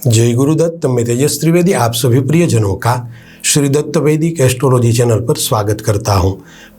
जय गुरुदत्त। मैं तेजस त्रिवेदी आप सभी प्रियजनों का श्री दत्त वैदिक एस्ट्रोलॉजी चैनल पर स्वागत करता हूं।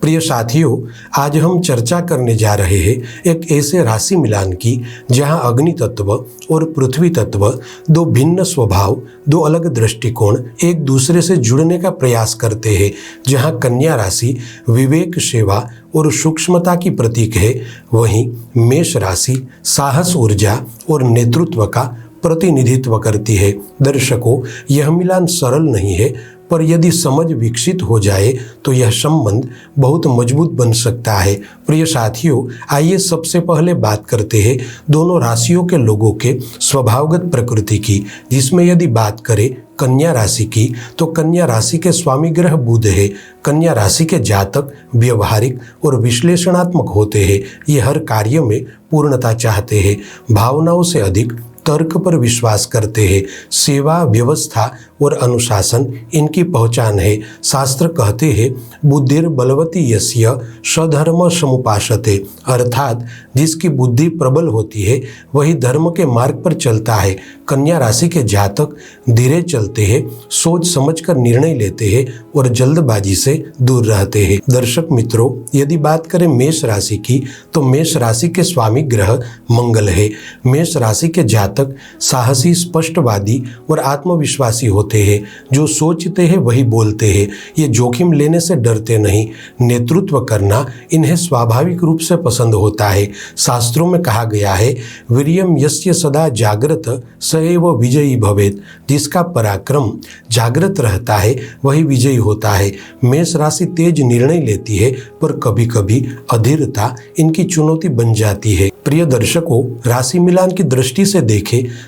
प्रिय साथियों, आज हम चर्चा करने जा रहे हैं एक ऐसे राशि मिलान की जहां अग्नि तत्व और पृथ्वी तत्व दो भिन्न स्वभाव, दो अलग दृष्टिकोण एक दूसरे से जुड़ने का प्रयास करते हैं। जहां कन्या राशि विवेक, सेवा और सूक्ष्मता की प्रतीक है, वहीं मेष राशि साहस, ऊर्जा और नेतृत्व का प्रतिनिधित्व करती है। दर्शकों, यह मिलान सरल नहीं है, पर यदि समझ विकसित हो जाए तो यह संबंध बहुत मजबूत बन सकता है। प्रिय साथियों, आइए सबसे पहले बात करते हैं दोनों राशियों के लोगों के स्वभावगत प्रकृति की, जिसमें यदि बात करें कन्या राशि की तो कन्या राशि के स्वामी ग्रह बुध है। कन्या राशि के जातक व्यवहारिक और विश्लेषणात्मक होते हैं। ये हर कार्य में पूर्णता चाहते हैं, भावनाओं से अधिक तर्क पर विश्वास करते हैं। सेवा, व्यवस्था और अनुशासन इनकी पहचान है। शास्त्र कहते हैं बुद्धिर बलवती यस्य स्वधर्म समुपासते, अर्थात जिसकी बुद्धि प्रबल होती है वही धर्म के मार्ग पर चलता है। कन्या राशि के जातक धीरे चलते हैं, सोच समझकर निर्णय लेते हैं और जल्दबाजी से दूर रहते हैं। दर्शक मित्रों, यदि बात करें मेष राशि की तो मेष राशि के स्वामी ग्रह मंगल है। मेष राशि के जातक साहसी, स्पष्टवादी और आत्मविश्वासी होते हैं। जो सोचते हैं वही बोलते हैं। ये जोखिम लेने से डरते नहीं। नेतृत्व करना इन्हें स्वाभाविक रूप से पसंद होता है। शास्त्रों में कहा गया है वीर्यम यस्य सदा जागृत स एव विजयी भवेत्, जिसका पराक्रम जागृत रहता है वही विजयी होता है। मेष राशि तेज निर्णय लेती है, पर कभी कभी अधीरता इनकी चुनौती बन जाती है। प्रिय दर्शकों, राशि मिलान की दृष्टि से देखें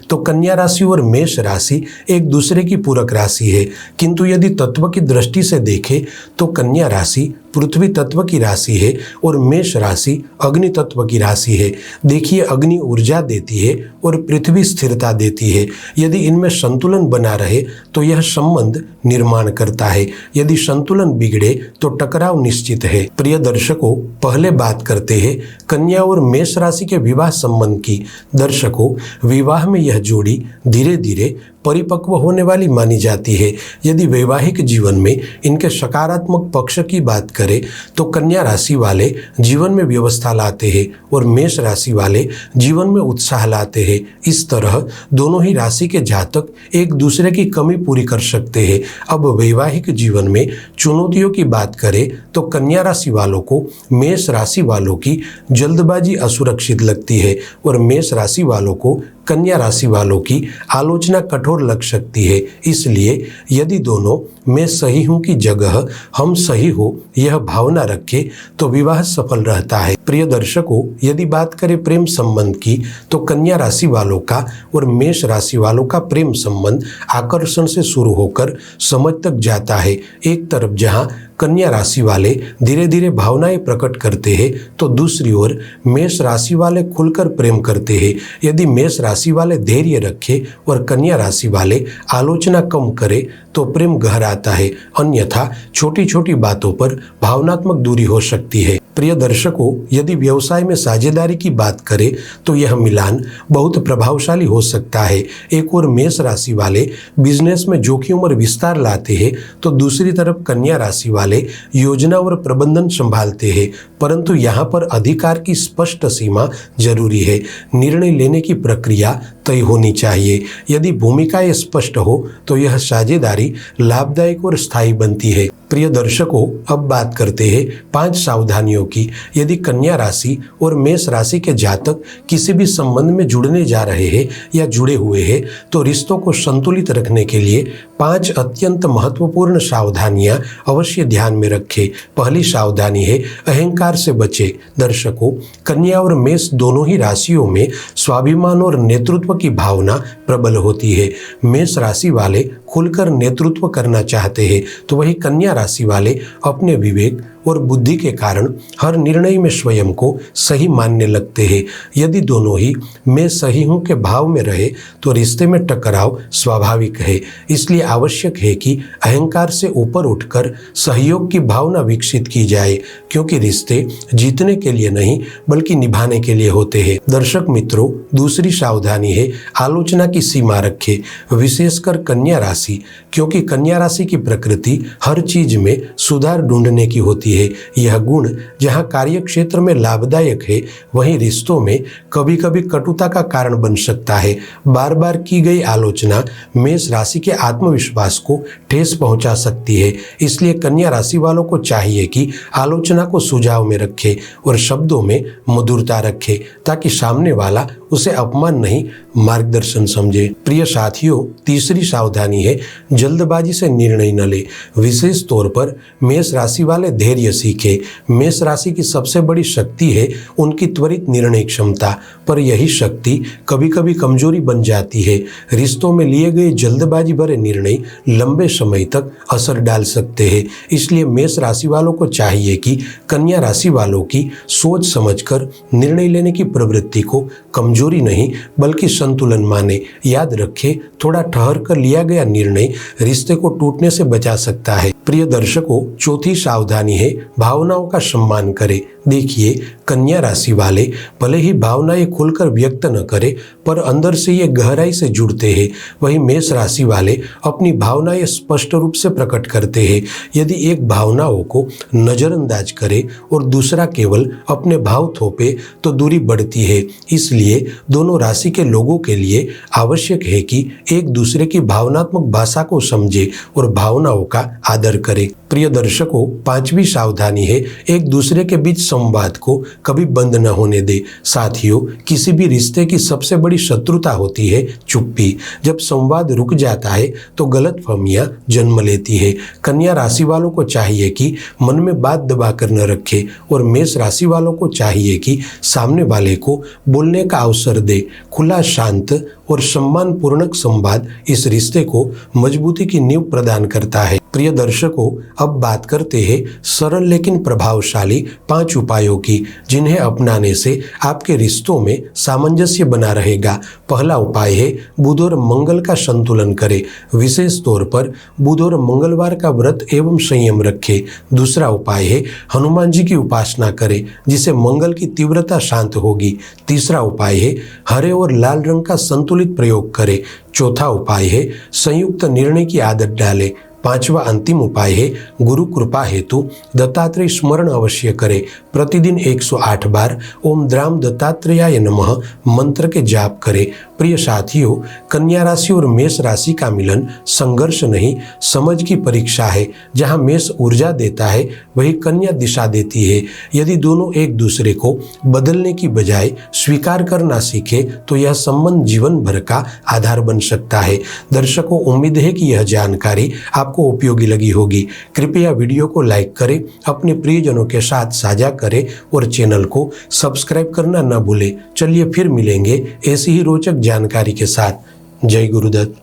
तो कन्या राशि और मेष राशि एक दूसरे की पूरक राशि है, किंतु यदि तत्व की दृष्टि से देखें तो कन्या राशि पृथ्वी तत्व की राशि है और मेष राशि अग्नि तत्व की राशि है। देखिए, अग्नि ऊर्जा देती है और पृथ्वी स्थिरता देती है। यदि इनमें संतुलन बना रहे तो यह संबंध निर्माण करता है। यदि संतुलन बिगड़े तो टकराव निश्चित है। प्रिय दर्शकों, पहले बात करते हैं कन्या और मेष राशि के विवाह संबंध की। दर्शकों, विवाह में यह जोड़ी धीरे धीरे परिपक्व होने वाली मानी जाती है। यदि वैवाहिक जीवन में इनके सकारात्मक पक्ष की बात करें तो कन्या राशि वाले जीवन में व्यवस्था लाते हैं और मेष राशि वाले जीवन में उत्साह लाते हैं। इस तरह दोनों ही राशि के जातक एक दूसरे की कमी पूरी कर सकते हैं। अब वैवाहिक जीवन में चुनौतियों की बात करें तो कन्या राशि वालों को मेष राशि वालों की जल्दबाजी असुरक्षित लगती है और मेष राशि वालों को कन्या राशि वालों की आलोचना कठोर लग सकती है। इसलिए यदि दोनों मैं सही हूं की जगह हम सही हो यह भावना रखे तो विवाह सफल रहता है। प्रिय दर्शकों, यदि बात करें प्रेम संबंध की तो कन्या राशि वालों का और मेष राशि वालों का प्रेम संबंध आकर्षण से शुरू होकर समझ तक जाता है। एक तरफ जहां कन्या राशि वाले धीरे धीरे भावनाएं प्रकट करते हैं तो दूसरी ओर मेष राशि वाले खुलकर प्रेम करते हैं। यदि मेष राशि वाले धैर्य रखे और कन्या राशि वाले आलोचना कम करे तो प्रेम गहराता है, अन्यथा छोटी छोटी बातों पर भावनात्मक दूरी हो सकती है। प्रिय दर्शकों, यदि व्यवसाय में साझेदारी की बात करें तो यह मिलान बहुत प्रभावशाली हो सकता है। एक और मेष राशि वाले बिजनेस में जोखिम और विस्तार लाते हैं तो दूसरी तरफ कन्या राशि वाले योजना और प्रबंधन संभालते हैं, परंतु यहाँ पर अधिकार की स्पष्ट सीमा जरूरी है। निर्णय लेने की प्रक्रिया तय होनी चाहिए। यदि भूमिकाएं स्पष्ट हो तो यह साझेदारी लाभदायक और स्थायी बनती है। प्रिय दर्शकों, अब बात करते हैं 5 सावधानियों की। यदि कन्या राशि और मेष राशि के जातक किसी भी संबंध में जुड़ने जा रहे हैं या जुड़े हुए हैं तो रिश्तों को संतुलित रखने के लिए 5 अत्यंत महत्वपूर्ण सावधानियां अवश्य ध्यान में रखें। पहली सावधानी है अहंकार से बचे। दर्शकों, कन्या और मेष दोनों ही राशियों में स्वाभिमान और नेतृत्व की भावना प्रबल होती है। मेष राशि वाले खुलकर नेतृत्व करना चाहते हैं तो वही कन्या राशि वाले अपने विवेक और बुद्धि के कारण हर निर्णय में स्वयं को सही मानने लगते हैं। यदि दोनों ही मैं सही हूं के भाव में रहे तो रिश्ते में टकराव स्वाभाविक है। इसलिए आवश्यक है कि अहंकार से ऊपर उठकर सहयोग की भावना विकसित की जाए, क्योंकि रिश्ते जीतने के लिए नहीं बल्कि निभाने के लिए होते हैं। दर्शक मित्रों, दूसरी सावधानी है आलोचना की सीमा रखें, विशेषकर कन्या राशि, क्योंकि कन्या राशि की प्रकृति हर चीज में सुधार ढूंढने की होती है। यह गुण जहां कार्य क्षेत्र में लाभदायक है, वहीं रिश्तों में कभी कभी कटुता का कारण बन सकता है। बार बार की गई आलोचना मेष राशि के आत्मविश्वास को ठेस पहुंचा सकती है। इसलिए कन्या राशि वालों को चाहिए कि आलोचना को सुझाव में रखे और शब्दों में मधुरता रखे, ताकि सामने वाला उसे अपमान नहीं मार्गदर्शन समझे। प्रिय साथियों, तीसरी सावधानी है जल्दबाजी से निर्णय न ले। विशेष तौर पर मेष राशि वाले धैर्य सीखे। मेष राशि की सबसे बड़ी शक्ति है उनकी त्वरित निर्णय क्षमता, पर यही शक्ति कभी कभी कमजोरी बन जाती है। रिश्तों में लिए गए जल्दबाजी भरे निर्णय लंबे समय तक असर डाल सकते हैं। इसलिए मेष राशि वालों को चाहिए कि कन्या राशि वालों की सोच समझकर निर्णय लेने की प्रवृत्ति को कमजोरी नहीं बल्कि संतुलन माने। याद रखें, थोड़ा ठहर कर लिया गया निर्णय रिश्ते को टूटने से बचा सकता है। प्रिय दर्शकों, चौथी सावधानी है भावनाओं का सम्मान करें। देखिए, कन्या राशि वाले भले ही भावनाएं खुलकर व्यक्त न करें, पर अंदर से ये गहराई से जुड़ते हैं। वहीं मेष राशि वाले अपनी भावनाएं स्पष्ट रूप से प्रकट करते हैं। यदि एक भावनाओं को नजरअंदाज करे और दूसरा केवल अपने भाव थोपे तो दूरी बढ़ती है। इसलिए दोनों राशि के लोगों के लिए आवश्यक है कि एक दूसरे की भावनात्मक भाषा को समझे और भावनाओं का आदर करे। प्रिय दर्शकों, पांचवी सावधानी है एक दूसरे के बीच संवाद को कभी बंद न होने दे। साथियों, किसी भी रिश्ते की सबसे बड़ी शत्रुता होती है चुप्पी। जब संवाद रुक जाता है तो गलतफहमियां जन्म लेती है। कन्या राशि वालों को चाहिए कि मन में बात दबा कर न रखे और मेष राशि वालों को चाहिए कि सामने वाले को बोलने का अवसर दे। खुला, शांत और सम्मानपूर्वक संवाद इस रिश्ते को मजबूती की नींव प्रदान करता है। प्रिय दर्शकों, अब बात करते हैं सरल लेकिन प्रभावशाली 5 उपायों की, जिन्हें अपनाने से आपके रिश्तों में सामंजस्य बना रहेगा। पहला उपाय है बुध और मंगल का संतुलन करें। विशेष तौर पर बुध और मंगलवार का व्रत एवं संयम रखें। दूसरा उपाय है हनुमान जी की उपासना करें, जिसे मंगल की तीव्रता शांत होगी। तीसरा उपाय है हरे और लाल रंग का संतुलित प्रयोग करें। चौथा उपाय है संयुक्त निर्णय की आदत डालें। पांचवा अंतिम उपाय है गुरु कृपा हेतु दत्तात्रेय स्मरण अवश्य करें। प्रतिदिन 108 बार ओम द्राम दत्तात्रेयाय नमः मंत्र के जाप करें। प्रिय साथियों, कन्या राशि और मेष राशि का मिलन संघर्ष नहीं, समझ की परीक्षा है। जहां मेष ऊर्जा देता है, वही कन्या दिशा देती है। यदि दोनों एक दूसरे को बदलने की बजाय स्वीकार करना सीखे तो यह संबंध जीवन भर का आधार बन सकता है। दर्शकों, उम्मीद है कि यह जानकारी आपको उपयोगी लगी होगी। कृपया वीडियो को लाइक करें, अपने प्रियजनों के साथ साझा करें और चैनल को सब्सक्राइब करना न भूलें। चलिए फिर मिलेंगे ऐसी ही रोचक जानकारी के साथ। जय गुरुदत्त।